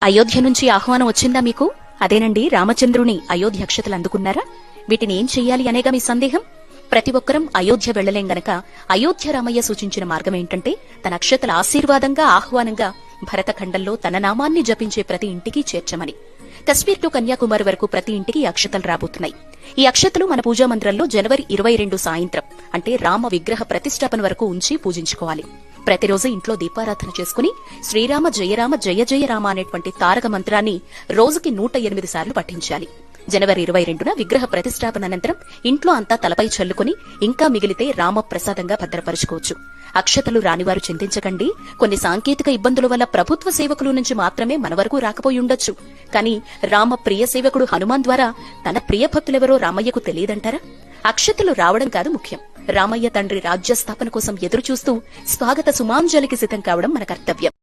అయోధ్య నుంచి ఆహ్వానం వచ్చిందా మీకు? అదేనండి, రామచంద్రుని అయోధ్య అక్షతలు అందుకున్నారా? వీటిని ఏం చెయ్యాలి అనేగా మీ సందేహం. ప్రతి ఒక్కరం అయోధ్య వెళ్లలేం గనక అయోధ్య రామయ్య సూచించిన మార్గం ఏంటంటే తన అక్షతల ఆశీర్వాదంగా ఆహ్వానంగా భరతఖండంలో తన నామాన్ని జపించే ప్రతి ఇంటికి చేర్చమని. కశ్మీర్ టు కన్యాకుమారి వరకు ప్రతి ఇంటికి ఈ అక్షతలు రాబోతున్నాయి. ఈ అక్షతలు మన పూజా మందిరంలో జనవరి 22 సాయంత్రం అంటే రామ విగ్రహ ప్రతిష్టాపన వరకు ఉంచి పూజించుకోవాలి. ప్రతిరోజు ఇంట్లో దీపారాధన చేసుకుని శ్రీరామ జయరామ జయ జయ రామ అనేటువంటి తారక మంత్రాన్ని రోజుకి 108 సార్లు పఠించాలి. జనవరి 22న విగ్రహ ప్రతిష్టాపన అనంతరం ఇంట్లో అంతా తలపై చల్లుకుని ఇంకా మిగిలితే రామ ప్రసాదంగా భద్రపరుచుకోవచ్చు. అక్షతలు రానివారు చింతించకండి. కొన్ని సాంకేతిక ఇబ్బందుల వల్ల ప్రభుత్వ సేవకుల నుంచి మాత్రమే మన వరకు రాకపోయి ఉండొచ్చు. కానీ రామ ప్రియ సేవకుడు హనుమాన్ ద్వారా తన ప్రియ భక్తులెవరో రామయ్యకు తెలియదంటారా? అక్షతలు రావడం కాదు ముఖ్యం, రామయ్య తండ్రి రాజ్యస్థాపన కోసం ఎదురుచూస్తూ స్వాగత సుమాంజలికి సిద్ధం కావడం మన కర్తవ్యం.